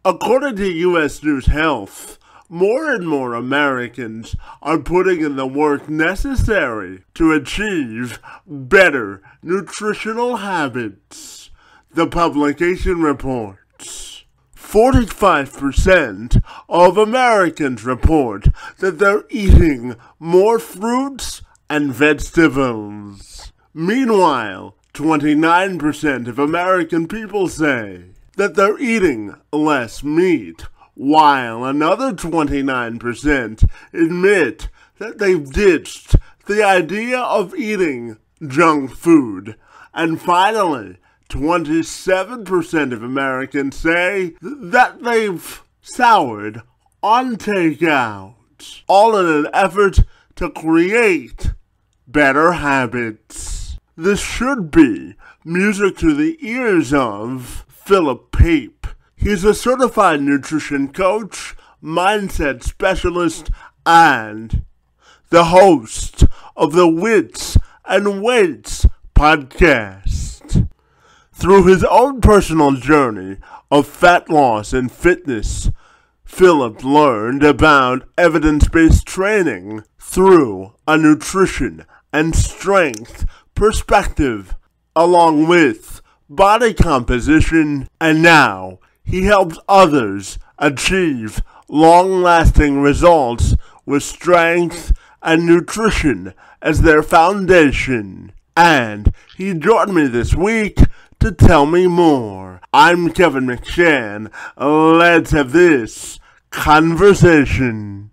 According to U.S. News Health, more and more Americans are putting in the work necessary to achieve better nutritional habits. The publication reports 45% of Americans report that they're eating more fruits and vegetables. Meanwhile, 29% of American people say that they're eating less meat, while another 29% admit that they've ditched the idea of eating junk food. And finally, 27% of Americans say that they've soured on takeout, all in an effort to create better habits. This should be music to the ears of Pape. He's a certified nutrition coach, mindset specialist, and the host of the Wits and Weights Podcast. Through his own personal journey of fat loss and fitness, Philip learned about evidence-based training through a nutrition and strength perspective, along with body composition, and now he helps others achieve long-lasting results with strength and nutrition as their foundation. And he joined me this week to tell me more. I'm Kevin McShann. Let's have this conversation.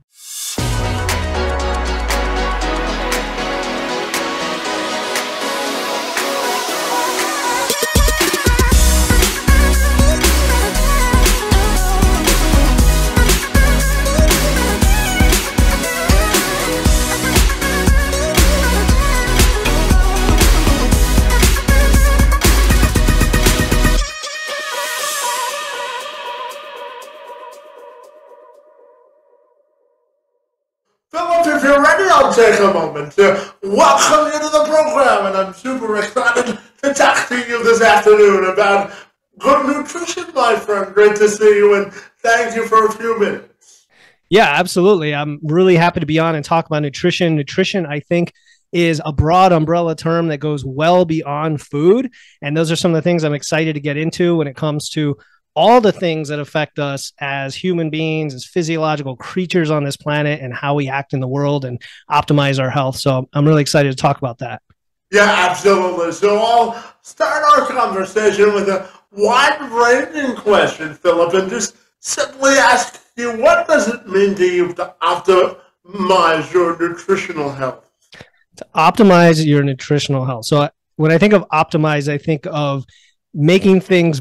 Philip, if you're ready, I'll take a moment to welcome you to the program, and I'm super excited to talk to you this afternoon about good nutrition, my friend. Great to see you, and thank you for a few minutes. Yeah, absolutely. I'm really happy to be on and talk about nutrition. Nutrition, I think, is a broad umbrella term that goes well beyond food, and those are some of the things I'm excited to get into when it comes to all the things that affect us as human beings, as physiological creatures on this planet, and how we act in the world and optimize our health. So I'm really excited to talk about that. Yeah, absolutely. So I'll start our conversation with a wide-ranging question, Philip, and just simply ask you, what does it mean to you to optimize your nutritional health? To optimize your nutritional health. So when I think of optimize, I think of making things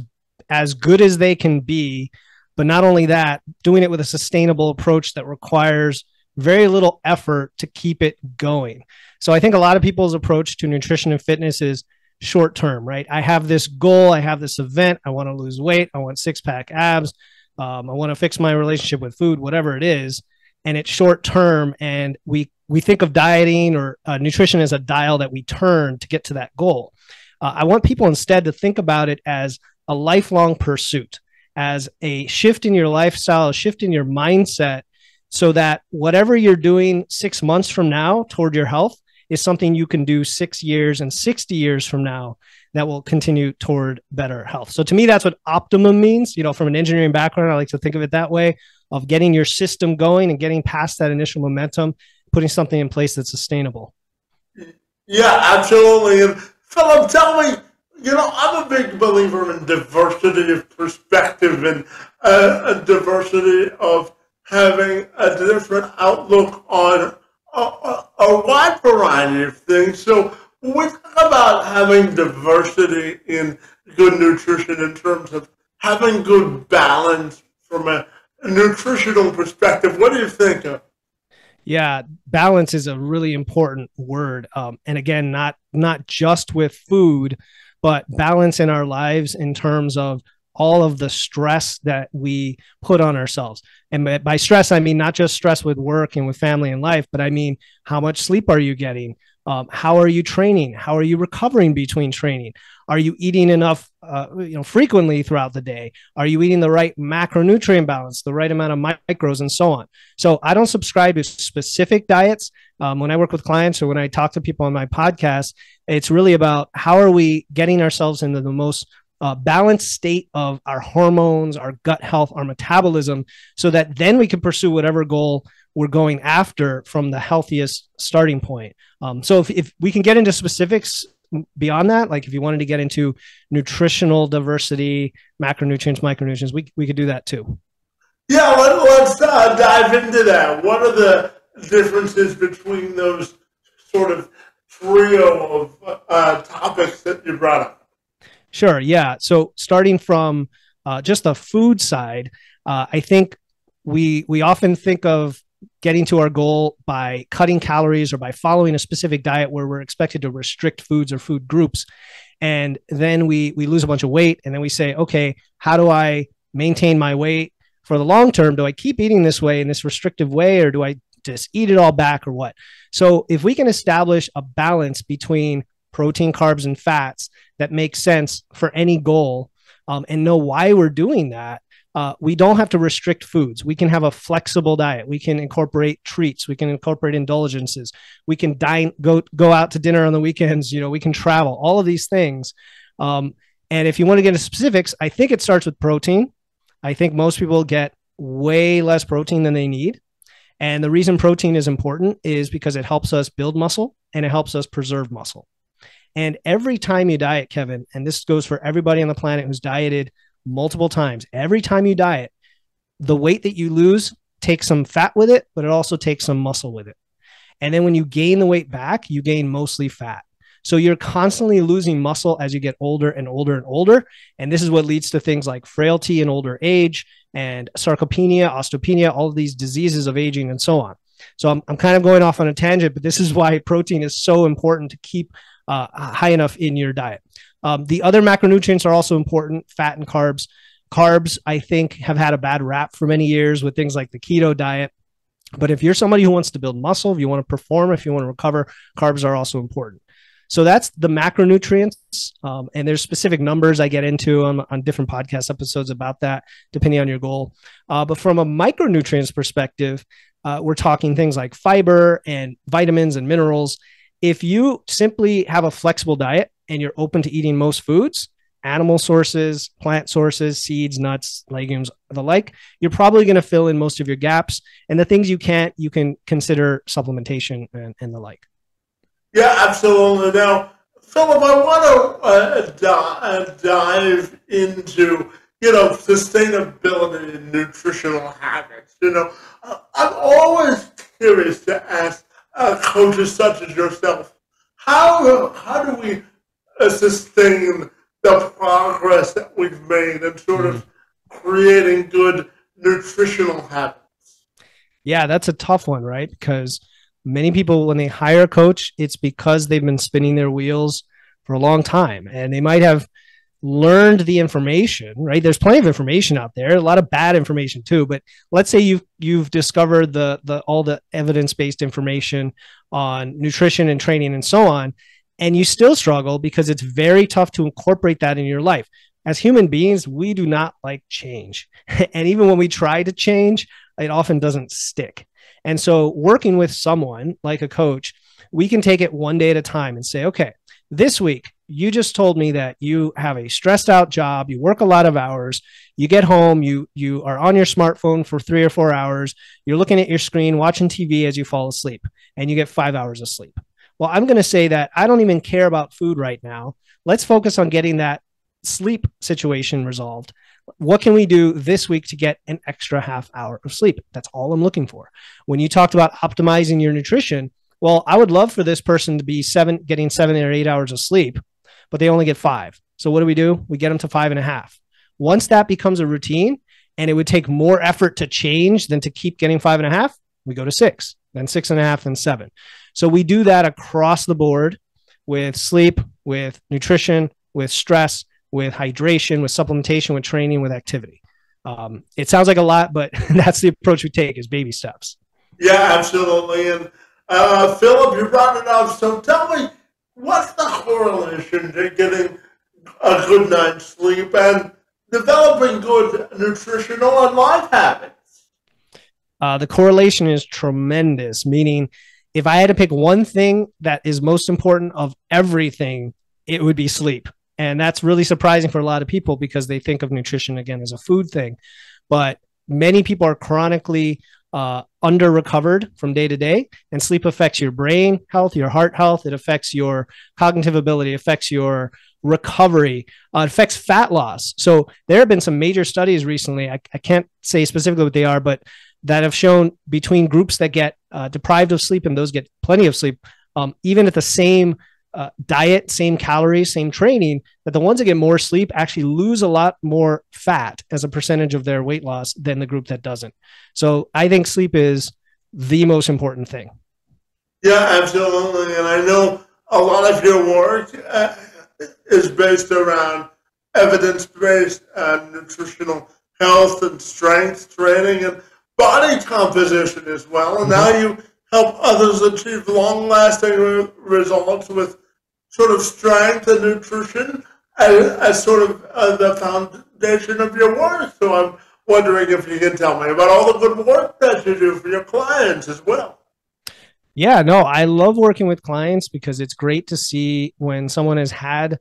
as good as they can be, but not only that, doing it with a sustainable approach that requires very little effort to keep it going. So I think a lot of people's approach to nutrition and fitness is short term, right? I have this goal, I have this event, I want to lose weight, I want six-pack abs, I want to fix my relationship with food, whatever it is, and it's short term, and we think of dieting or nutrition as a dial that we turn to get to that goal. I want people instead to think about it as a lifelong pursuit, as a shift in your lifestyle, a shift in your mindset, so that whatever you're doing 6 months from now toward your health is something you can do 6 years and 60 years from now that will continue toward better health. So to me, that's what optimum means. You know, from an engineering background, I like to think of it that way, of getting your system going and getting past that initial momentum, putting something in place that's sustainable. Yeah, absolutely. And Philip, tell me, you know, I'm a big believer in diversity of perspective and a diversity of having a different outlook on a wide variety of things. So when we talk about having diversity in good nutrition in terms of having good balance from a nutritional perspective, what do you think of? Yeah, balance is a really important word. And again, not just with food, but balance in our lives in terms of all of the stress that we put on ourselves. And by stress, I mean not just stress with work and with family and life, but I mean, how much sleep are you getting? How are you training? How are you recovering between training? Are you eating enough, frequently throughout the day? Are you eating the right macronutrient balance, the right amount of micros, and so on? So I don't subscribe to specific diets. When I work with clients or when I talk to people on my podcast, it's really about how are we getting ourselves into the most balanced state of our hormones, our gut health, our metabolism, so that then we can pursue whatever goal we're going after from the healthiest starting point. So if we can get into specifics beyond that, like if you wanted to get into nutritional diversity, macronutrients, micronutrients, we could do that too. Yeah, let's dive into that. What are the differences between those sort of trio of topics that you brought up? Sure. Yeah. So starting from just the food side, I think we often think of getting to our goal by cutting calories or by following a specific diet where we're expected to restrict foods or food groups. And then we lose a bunch of weight. And then we say, okay, how do I maintain my weight for the long term? Do I keep eating this way in this restrictive way, or do I just eat it all back, or what? So if we can establish a balance between protein, carbs, and fats that makes sense for any goal, and know why we're doing that, we don't have to restrict foods. We can have a flexible diet. We can incorporate treats. We can incorporate indulgences. We can go out to dinner on the weekends. We can travel, all of these things. And if you want to get into specifics, I think it starts with protein. I think most people get way less protein than they need. And the reason protein is important is because it helps us build muscle and it helps us preserve muscle. And every time you diet, Kevin, and this goes for everybody on the planet who's dieted multiple times, every time you diet, the weight that you lose takes some fat with it, but it also takes some muscle with it. And then when you gain the weight back, you gain mostly fat. So you're constantly losing muscle as you get older and older and older. And this is what leads to things like frailty in older age and sarcopenia, osteopenia, all of these diseases of aging and so on. So I'm kind of going off on a tangent, but this is why protein is so important to keep high enough in your diet. The other macronutrients are also important, fat and carbs. Carbs, I think, have had a bad rap for many years with things like the keto diet. But if you're somebody who wants to build muscle, if you want to perform, if you want to recover, carbs are also important. So that's the macronutrients. And there's specific numbers I get into on different podcast episodes about that, depending on your goal. But from a micronutrients perspective, we're talking things like fiber and vitamins and minerals. If you simply have a flexible diet and you're open to eating most foods, animal sources, plant sources, seeds, nuts, legumes, the like, you're probably going to fill in most of your gaps. And the things you can't, you can consider supplementation and the like. Yeah, absolutely. Now, Philip, I want to dive into, sustainability and nutritional habits. I'm always curious to ask coaches such as yourself, how do we sustain the progress that we've made and sort of creating good nutritional habits? Yeah, that's a tough one, right? Because many people, when they hire a coach, it's because they've been spinning their wheels for a long time and they might have learned the information, right? There's plenty of information out there, a lot of bad information too. But let's say you've discovered all the evidence-based information on nutrition and training and so on, and you still struggle because it's very tough to incorporate that in your life. As human beings, we do not like change. And even when we try to change, it often doesn't stick. And so working with someone like a coach, we can take it one day at a time and say, okay, this week, you just told me that you have a stressed out job, you work a lot of hours, you get home, you are on your smartphone for 3 or 4 hours, you're looking at your screen, watching TV as you fall asleep, and you get 5 hours of sleep. Well, I'm going to say that I don't even care about food right now. Let's focus on getting that sleep situation resolved. What can we do this week to get an extra half hour of sleep? That's all I'm looking for. When you talked about optimizing your nutrition, well, I would love for this person to be getting 7 or 8 hours of sleep, but they only get 5. So what do? We get them to 5.5. Once that becomes a routine and it would take more effort to change than to keep getting 5.5, we go to 6, then 6.5, then 7. So we do that across the board with sleep, with nutrition, with stress, with hydration, with supplementation, with training, with activity. It sounds like a lot, but that's the approach we take, is baby steps. Yeah, absolutely. And Philip, you brought it up. So tell me, what's the correlation to getting a good night's sleep and developing good nutritional and life habits? The correlation is tremendous, meaning if I had to pick one thing that is most important of everything, it would be sleep. And that's really surprising for a lot of people because they think of nutrition, again, as a food thing. But many people are chronically under recovered from day to day, and sleep affects your brain health, your heart health. It affects your cognitive ability, affects your recovery, affects fat loss. So there have been some major studies recently. I can't say specifically what they are, but that have shown between groups that get deprived of sleep and those get plenty of sleep, even at the same diet, same calories, same training, that the ones that get more sleep actually lose a lot more fat as a percentage of their weight loss than the group that doesn't. So I think sleep is the most important thing. Yeah, absolutely. And I know a lot of your work is based around evidence-based nutritional health and strength training and body composition as well. And now you help others achieve long-lasting results with sort of strength and nutrition as sort of the foundation of your work. So I'm wondering if you can tell me about all the good work that you do for your clients as well. Yeah, no, I love working with clients because it's great to see when someone has had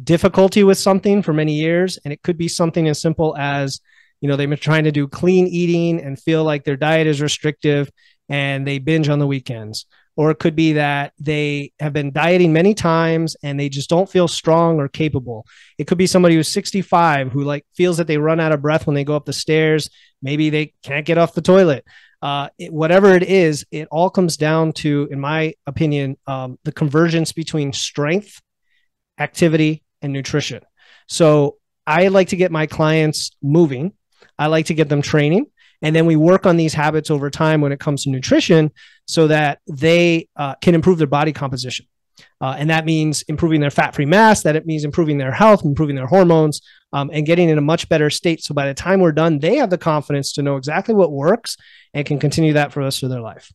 difficulty with something for many years. And it could be something as simple as, they've been trying to do clean eating and feel like their diet is restrictive and they binge on the weekends. Or it could be that they have been dieting many times and they just don't feel strong or capable. It could be somebody who's 65 who feels that they run out of breath when they go up the stairs. Maybe they can't get off the toilet. Whatever it is, it all comes down to, in my opinion, the convergence between strength, activity, and nutrition. So I like to get my clients moving. I like to get them training. And then we work on these habits over time when it comes to nutrition so that they can improve their body composition. And that means improving their fat-free mass, that it means improving their health, improving their hormones, and getting in a much better state. So by the time we're done, they have the confidence to know exactly what works and can continue that for the rest of their life.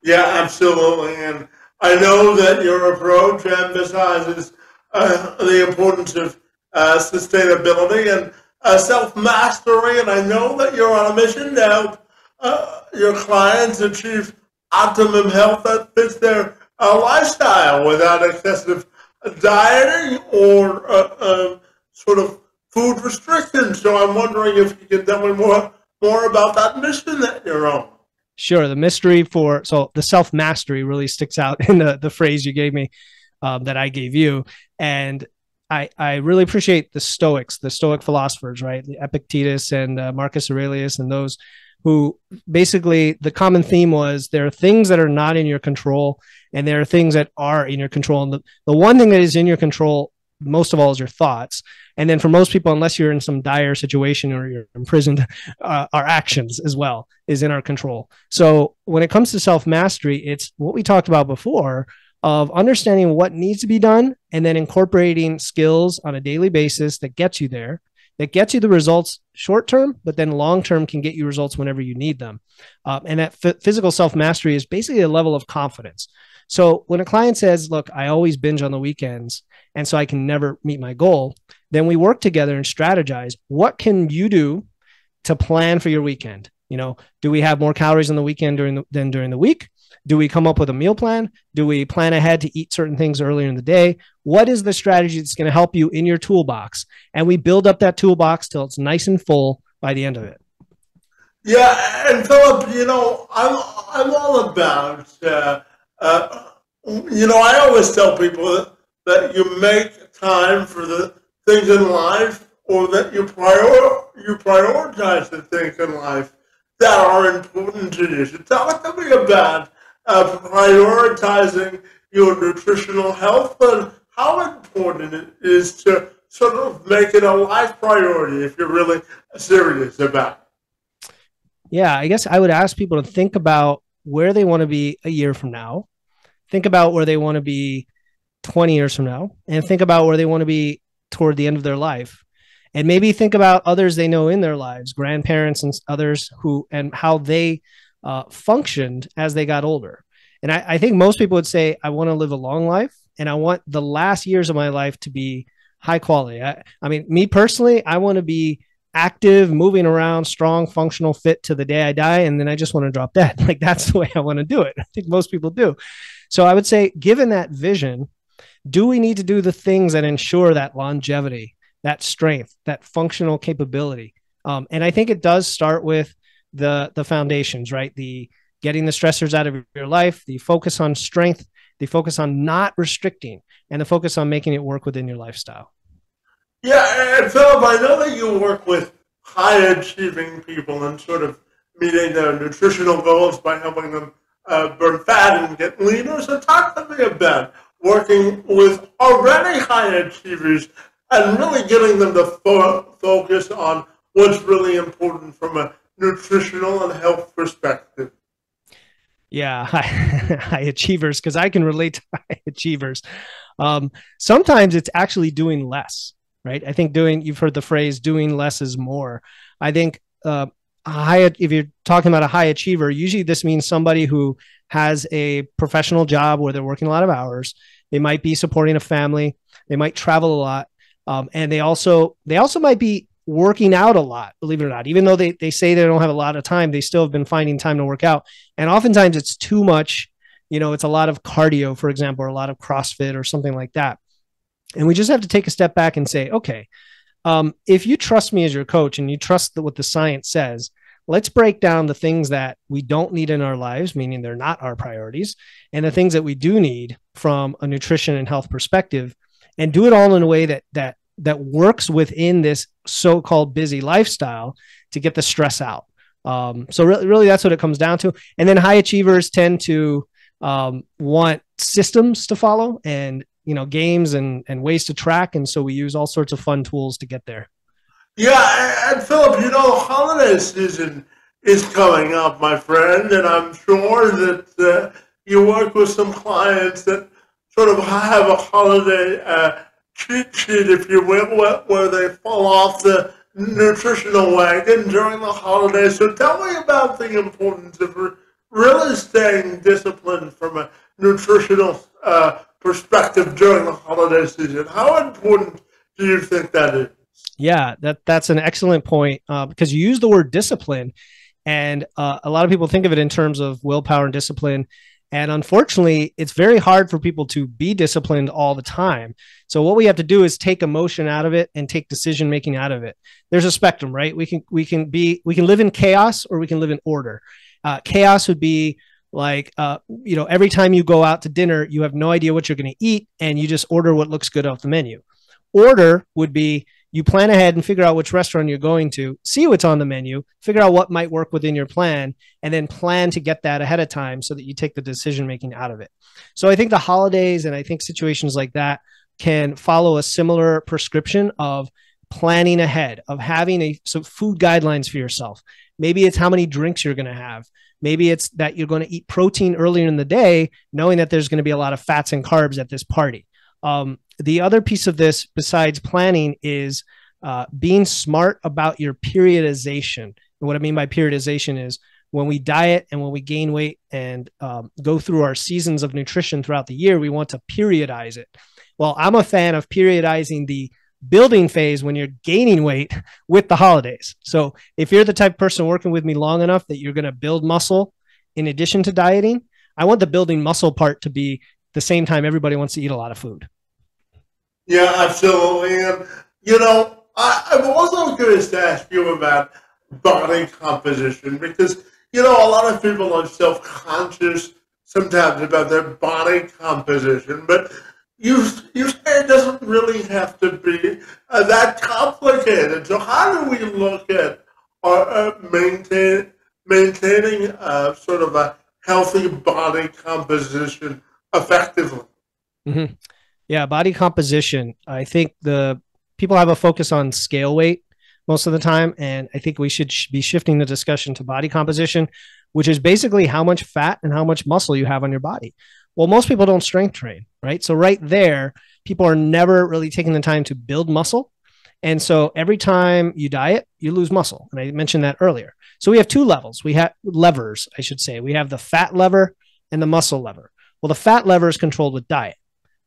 Yeah, absolutely. And I know that your approach emphasizes the importance of sustainability and self-mastery, and I know that you're on a mission to help your clients achieve optimum health that fits their lifestyle without excessive dieting or sort of food restrictions. So I'm wondering if you can tell me more about that mission that you're on. Sure. The self-mastery really sticks out in the phrase you gave me, that I gave you. And I really appreciate the Stoics, the Stoic philosophers, right? Epictetus and Marcus Aurelius, and those who basically the common theme was there are things that are not in your control and there are things that are in your control. And the one thing that is in your control most of all is your thoughts. And then for most people, unless you're in some dire situation or you're imprisoned, our actions as well is in our control. So when it comes to self-mastery, it's what we talked about before, of understanding what needs to be done and then incorporating skills on a daily basis that gets you there, that gets you the results short term, but then long term can get you results whenever you need them. And that physical self-mastery is basically a level of confidence. So when a client says, look, I always binge on the weekends, and so I can never meet my goal, then we work together and strategize. What can you do to plan for your weekend? Do we have more calories on the weekend than during the week? Do we come up with a meal plan? Do we plan ahead to eat certain things earlier in the day? What is the strategy that's going to help you in your toolbox? And we build up that toolbox till it's nice and full by the end of it. Yeah, and Philip, I'm all about, I always tell people that you make time for the things in life, or that you prioritize the things in life that are important to you. So tell me about prioritizing your nutritional health and how important it is to sort of make it a life priority if you're really serious about it. Yeah, I guess I would ask people to think about where they want to be a year from now, think about where they want to be 20 years from now, and think about where they want to be toward the end of their life. And maybe think about others they know in their lives, grandparents and others and how they functioned as they got older. And I think most people would say, I want to live a long life and I want the last years of my life to be high quality. I mean, me personally, I want to be active, moving around, strong, functional, fit to the day I die. And then I just want to drop dead. Like that's the way I want to do it. I think most people do. So I would say, given that vision, do we need to do the things that ensure that longevity, that strength, that functional capability? And I think it does start with the foundations, right? The getting the stressors out of your life, the focus on strength, the focus on not restricting, and the focus on making it work within your lifestyle. Yeah, and Philip, I know that you work with high-achieving people and sort of meeting their nutritional goals by helping them burn fat and get leaner. So talk to me about working with already high achievers and really getting them to focus on what's really important from a nutritional and health perspective. Yeah, high achievers, because I can relate to high achievers. Sometimes it's actually doing less. Right. I think you've heard the phrase doing less is more. I think if you're talking about a high achiever, usually this means somebody who has a professional job where they're working a lot of hours. They might be supporting a family. They might travel a lot. And they also might be working out a lot, believe it or not. Even though they say they don't have a lot of time, they still have been finding time to work out. And oftentimes it's too much. It's a lot of cardio, for example, or a lot of CrossFit or something like that. And we just have to take a step back and say, okay, if you trust me as your coach and you trust what the science says, let's break down the things that we don't need in our lives, meaning they're not our priorities, and the things that we do need from a nutrition and health perspective, and do it all in a way that works within this so-called busy lifestyle to get the stress out. So really that's what it comes down to. And then high achievers tend to want systems to follow and games and ways to track. And so we use all sorts of fun tools to get there. Yeah. And Philip, holiday season is coming up, my friend. And I'm sure that you work with some clients that sort of have a holiday cheat sheet, if you will, where they fall off the nutritional wagon during the holidays. So tell me about the importance of really staying disciplined from a nutritional perspective during the holiday season. How important do you think that is? Yeah, that's an excellent point because you use the word discipline, and a lot of people think of it in terms of willpower and discipline. And unfortunately, it's very hard for people to be disciplined all the time. So what we have to do is take emotion out of it and take decision making out of it. There's a spectrum, right? We can live in chaos or we can live in order. Chaos would be like, every time you go out to dinner, you have no idea what you're going to eat and you just order what looks good off the menu. Order would be you plan ahead and figure out which restaurant you're going to, see what's on the menu, figure out what might work within your plan, and then plan to get that ahead of time so that you take the decision-making out of it. So I think the holidays and I think situations like that can follow a similar prescription of planning ahead, of having some food guidelines for yourself. Maybe it's how many drinks you're going to have. Maybe it's that you're going to eat protein earlier in the day, knowing that there's going to be a lot of fats and carbs at this party. The other piece of this, besides planning, is being smart about your periodization. And what I mean by periodization is when we diet and when we gain weight and go through our seasons of nutrition throughout the year, we want to periodize it. Well, I'm a fan of periodizing the building phase when you're gaining weight with the holidays. So if you're the type of person working with me long enough that you're going to build muscle in addition to dieting, I want the building muscle part to be the same time everybody wants to eat a lot of food. Yeah, absolutely. And, I'm also curious to ask you about body composition because, a lot of people are self-conscious sometimes about their body composition, but you say it doesn't really have to be that complicated. So how do we look at maintaining sort of a healthy body composition effectively? Mm-hmm. Yeah, body composition. I think the people have a focus on scale weight most of the time, and I think we should be shifting the discussion to body composition, which is basically how much fat and how much muscle you have on your body. Well, most people don't strength train, right? So right there, people are never really taking the time to build muscle. And so every time you diet, you lose muscle. And I mentioned that earlier. So we have two levels. We have levers, I should say. We have the fat lever and the muscle lever. Well, the fat lever is controlled with diet.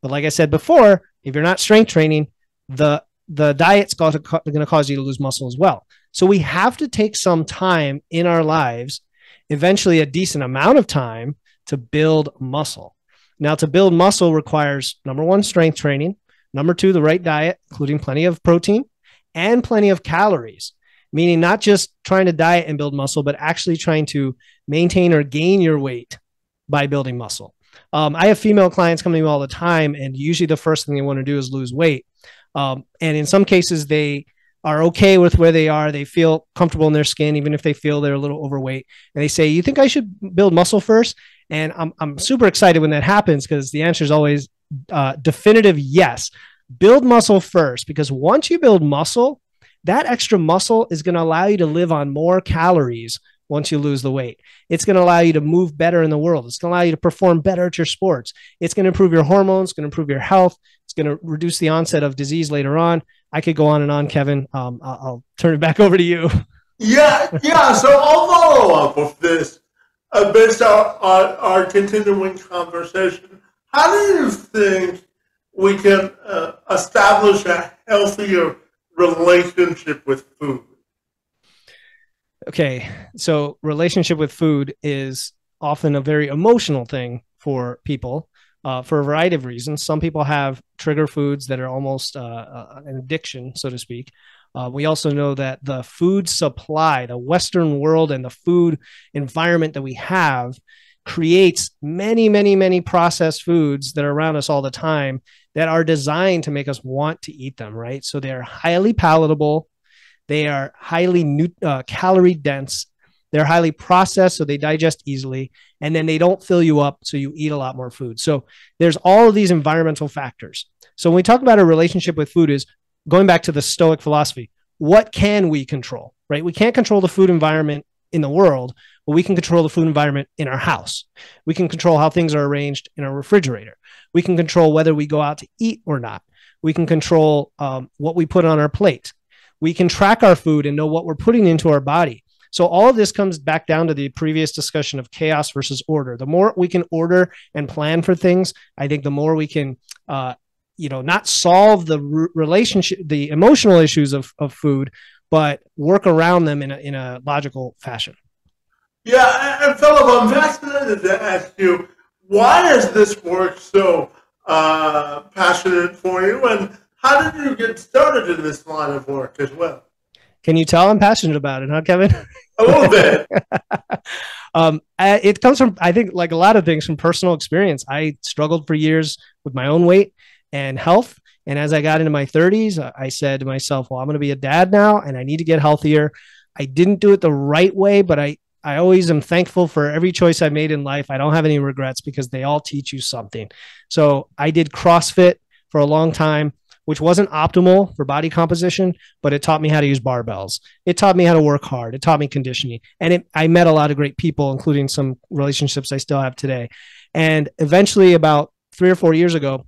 But like I said before, if you're not strength training, the diet's going to cause you to lose muscle as well. So we have to take some time in our lives, eventually a decent amount of time, to build muscle. Now, to build muscle requires, number one, strength training. Number two, the right diet, including plenty of protein and plenty of calories, meaning not just trying to diet and build muscle, but actually trying to maintain or gain your weight by building muscle. I have female clients coming to me all the time, and usually the first thing they want to do is lose weight. And in some cases, they are okay with where they are. They feel comfortable in their skin, even if they feel they're a little overweight. And they say, you think I should build muscle first? And I'm super excited when that happens, because the answer is always definitive yes. Build muscle first, because once you build muscle, that extra muscle is going to allow you to live on more calories once you lose the weight. It's going to allow you to move better in the world. It's going to allow you to perform better at your sports. It's going to improve your hormones, it's going to improve your health. It's going to reduce the onset of disease later on. I could go on and on, Kevin. I'll turn it back over to you. Yeah. So I'll follow up with this based on our continuing conversation. How do you think we can establish a healthier relationship with food? Okay, so relationship with food is often a very emotional thing for people for a variety of reasons. Some people have trigger foods that are almost an addiction, so to speak. We also know that the food supply, the Western world and the food environment that we have creates many, many, many processed foods that are around us all the time that are designed to make us want to eat them, right? So they're highly palatable. They are highly calorie dense. They're highly processed, so they digest easily. And then they don't fill you up, so you eat a lot more food. So there's all of these environmental factors. So when we talk about a relationship with food, is going back to the Stoic philosophy. What can we control, right? We can't control the food environment in the world, but we can control the food environment in our house. We can control how things are arranged in our refrigerator. We can control whether we go out to eat or not. We can control what we put on our plate. We can track our food and know what we're putting into our body. So all of this comes back down to the previous discussion of chaos versus order. The more we can order and plan for things, I think the more we can, not solve the relationship, the emotional issues of food, but work around them in a logical fashion. Yeah, and Philip, I'm fascinated to ask you, why is this work so passionate for you, and how did you get started in this line of work as well? Can you tell I'm passionate about it, huh, Kevin? A little bit. It comes from, I think, like a lot of things, from personal experience. I struggled for years with my own weight and health. And as I got into my 30s, I said to myself, well, I'm going to be a dad now, and I need to get healthier. I didn't do it the right way, but I always am thankful for every choice I made in life. I don't have any regrets, because they all teach you something. So I did CrossFit for a long time, which wasn't optimal for body composition, but it taught me how to use barbells. It taught me how to work hard. It taught me conditioning. And I met a lot of great people, including some relationships I still have today. And eventually, about 3 or 4 years ago,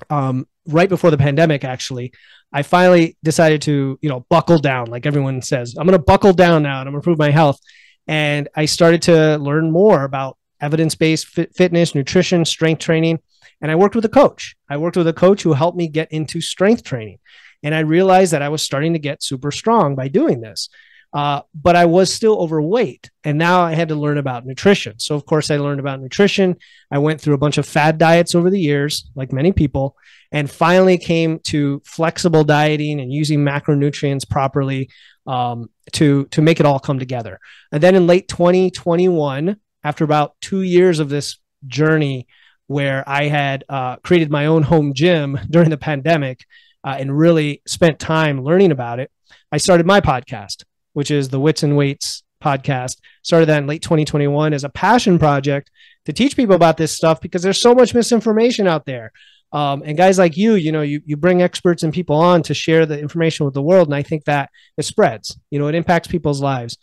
right before the pandemic, actually, I finally decided to, buckle down, like everyone says. I'm going to buckle down now, and I'm going to improve my health. And I started to learn more about evidence-based fitness, nutrition, strength training. And I worked with a coach. Who helped me get into strength training. And I realized that I was starting to get super strong by doing this. But I was still overweight. And now I had to learn about nutrition. So, of course, I learned about nutrition. I went through a bunch of fad diets over the years, like many people, and finally came to flexible dieting and using macronutrients properly to make it all come together. And then in late 2021, after about 2 years of this journey, where I had created my own home gym during the pandemic and really spent time learning about it, I started my podcast, which is the Wits and Weights Podcast. Started that in late 2021 as a passion project to teach people about this stuff, because there's so much misinformation out there. And guys like you bring experts and people on to share the information with the world. And I think that it spreads, it impacts people's lives.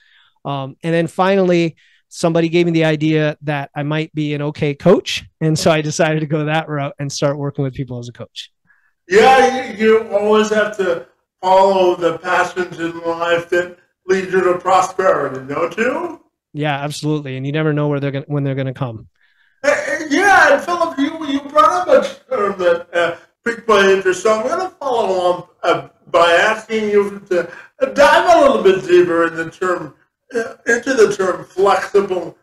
And then finally, somebody gave me the idea that I might be an okay coach. And so I decided to go that route and start working with people as a coach. Yeah, you always have to follow the passions in life that lead you to prosperity, don't you? Yeah, absolutely. And you never know when they're going to come. Hey, Yeah, and Philip, you brought up a term that piqued my interest, so I'm going to follow on by asking you to dive a little bit deeper in the term, into the term flexible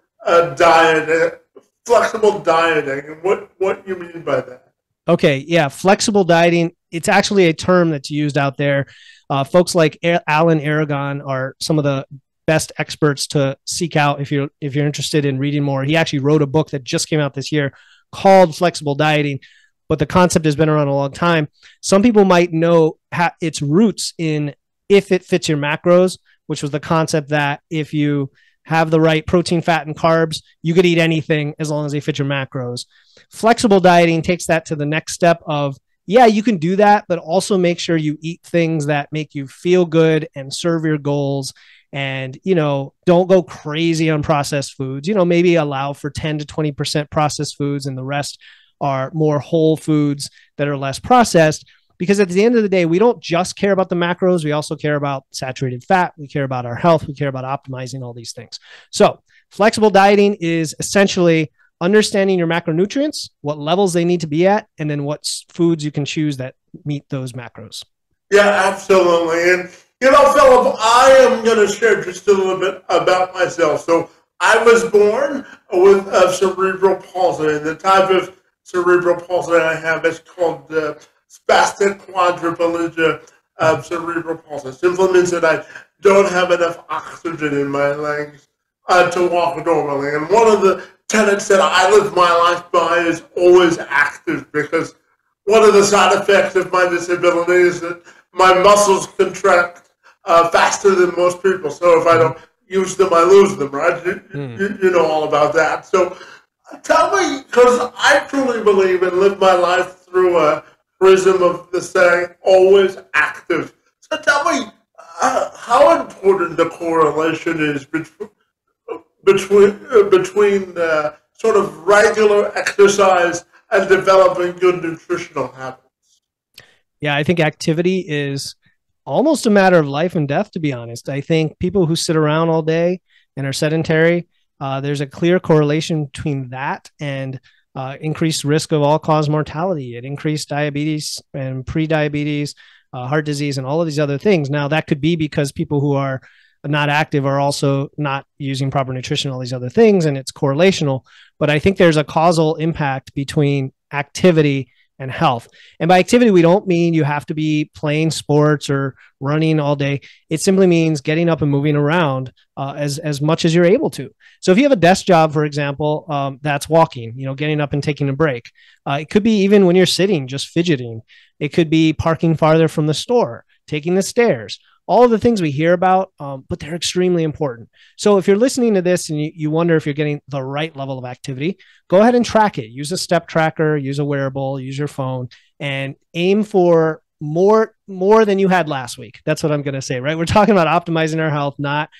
flexible dieting, and what you mean by that. Okay, yeah, flexible dieting. It's actually a term that's used out there. Folks like Alan Aragon are some of the best experts to seek out if you're interested in reading more. He actually wrote a book that just came out this year called Flexible Dieting, but the concept has been around a long time. Some people might know its roots in if it fits your macros, which was the concept that if you have the right protein, fat, and carbs, you could eat anything as long as they fit your macros. Flexible dieting takes that to the next step of, yeah, you can do that, but also make sure you eat things that make you feel good and serve your goals. And, don't go crazy on processed foods. Maybe allow for 10 to 20% processed foods, and the rest are more whole foods that are less processed. Because at the end of the day, we don't just care about the macros. We also care about saturated fat. We care about our health. We care about optimizing all these things. So flexible dieting is essentially understanding your macronutrients, what levels they need to be at, and then what foods you can choose that meet those macros. Yeah, absolutely. And, Philip, I am going to share just a little bit about myself. So I was born with cerebral palsy, and the type of cerebral palsy I have is called spastic quadriplegia cerebral palsy. It simply means that I don't have enough oxygen in my legs to walk normally. And one of the tenets that I live my life by is always active, because one of the side effects of my disability is that my muscles contract faster than most people. So if I don't use them, I lose them, right? You know all about that. So tell me, because I truly believe and live my life through a prism of the saying, always active. So tell me how important the correlation is between sort of regular exercise and developing good nutritional habits. Yeah, I think activity is almost a matter of life and death, to be honest. I think people who sit around all day and are sedentary, there's a clear correlation between that and increased risk of all-cause mortality. It increased diabetes and pre-diabetes, heart disease, and all of these other things. Now, that could be because people who are not active are also not using proper nutrition, all these other things, and it's correlational. But I think there's a causal impact between activity and health. And by activity, we don't mean you have to be playing sports or running all day. It simply means getting up and moving around as much as you're able to. So if you have a desk job, for example, that's walking, getting up and taking a break. It could be even when you're sitting, just fidgeting. It could be parking farther from the store, taking the stairs. All of the things we hear about, but they're extremely important. So if you're listening to this and you wonder if you're getting the right level of activity, go ahead and track it. Use a step tracker, use a wearable, use your phone, and aim for more than you had last week. That's what I'm going to say, right? We're talking about optimizing our health, not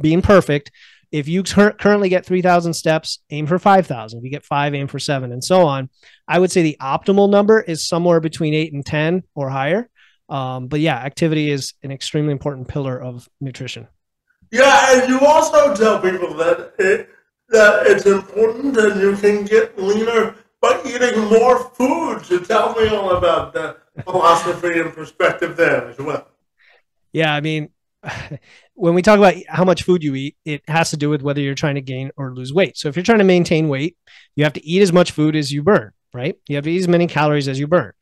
being perfect. If you currently get 3,000 steps, aim for 5,000. If you get 5, aim for 7, and so on. I would say the optimal number is somewhere between 8 and 10 or higher. But yeah, activity is an extremely important pillar of nutrition. Yeah, and you also tell people that it's important and you can get leaner by eating more food. So tell me all about the philosophy and perspective there as well. Yeah, I mean, when we talk about how much food you eat, it has to do with whether you're trying to gain or lose weight. So if you're trying to maintain weight, you have to eat as much food as you burn, right? You have to eat as many calories as you burn.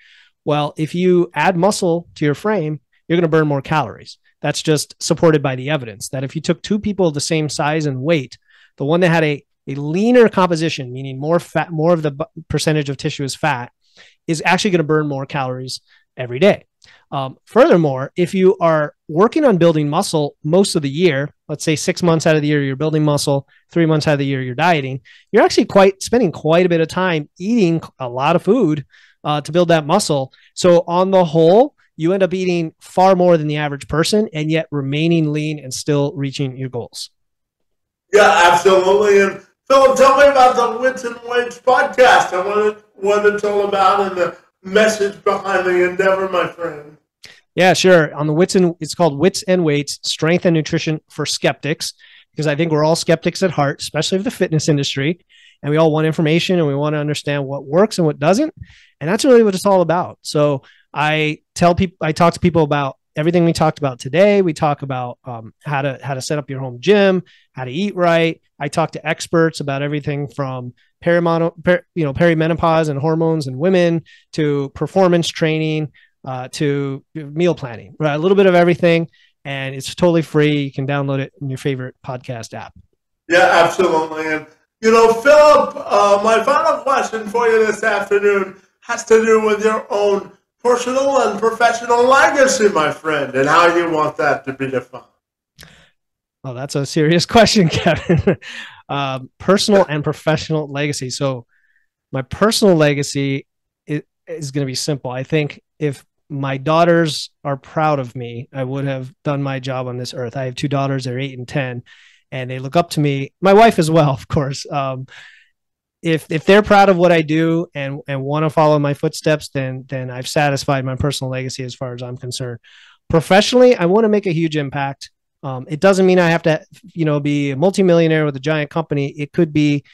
Well, if you add muscle to your frame, you're going to burn more calories. That's just supported by the evidence that if you took two people of the same size and weight, the one that had a leaner composition, meaning more fat, more of the percentage of tissue is fat, is actually going to burn more calories every day. Furthermore, if you are working on building muscle most of the year, let's say 6 months out of the year, you're building muscle, 3 months out of the year, you're dieting, you're actually spending quite a bit of time eating a lot of food to build that muscle. So on the whole, you end up eating far more than the average person and yet remaining lean and still reaching your goals. Yeah, absolutely. And Philip, tell me about the Wits Weights Podcast. I want what it's all about and the message behind the endeavor, my friend. Yeah, sure. On the it's called Wits and Weights, Strength and Nutrition for Skeptics. because I think we're all skeptics at heart, especially of the fitness industry. And we all want information and we want to understand what works and what doesn't. And that's really what it's all about. So I talk to people about everything we talked about today. We talk about how to set up your home gym, how to eat right. I talk to experts about everything from perimenopause and hormones in women to performance training to meal planning, right? A little bit of everything. And it's totally free. You can download it in your favorite podcast app. Yeah, absolutely. And, Philip, my final question for you this afternoon has to do with your own personal and professional legacy, my friend, and how you want that to be defined. Oh, that's a serious question, Kevin. Personal and professional legacy. So my personal legacy is going to be simple. I think if my daughters are proud of me, I would have done my job on this earth. I have 2 daughters, they're 8 and 10, and they look up to me. My wife as well, of course. If they're proud of what I do and want to follow my footsteps, then I've satisfied my personal legacy as far as I'm concerned. Professionally, I want to make a huge impact. It doesn't mean I have to, be a multimillionaire with a giant company. It could be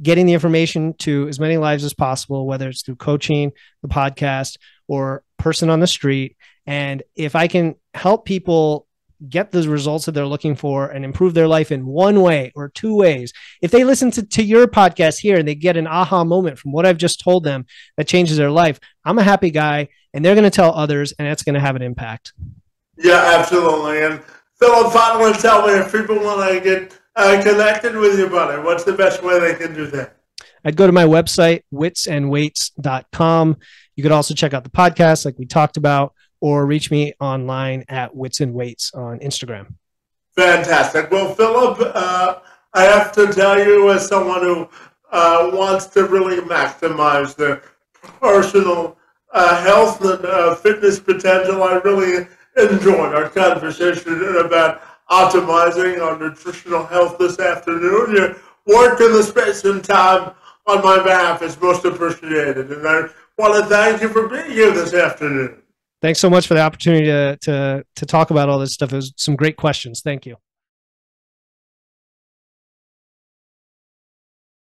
getting the information to as many lives as possible, whether it's through coaching, the podcast, or person on the street. And if I can help people get the results that they're looking for and improve their life in one way or 2 ways, if they listen to your podcast here and they get an aha moment from what I've just told them that changes their life, I'm a happy guy, and they're going to tell others, and that's going to have an impact. Yeah, absolutely. And Philip, finally tell me, if people want to get connected with you, buddy, what's the best way they can do that? I'd go to my website, witsandweights.com. You could also check out the podcast like we talked about, or reach me online at Wits and Weights on Instagram. Fantastic. Well, Philip, I have to tell you, as someone who wants to really maximize their personal health and fitness potential, I really enjoyed our conversation about optimizing our nutritional health this afternoon. Your work in the space and time on my behalf is most appreciated, and I want to thank you for being here this afternoon. Thanks so much for the opportunity to talk about all this stuff. It was some great questions. Thank you.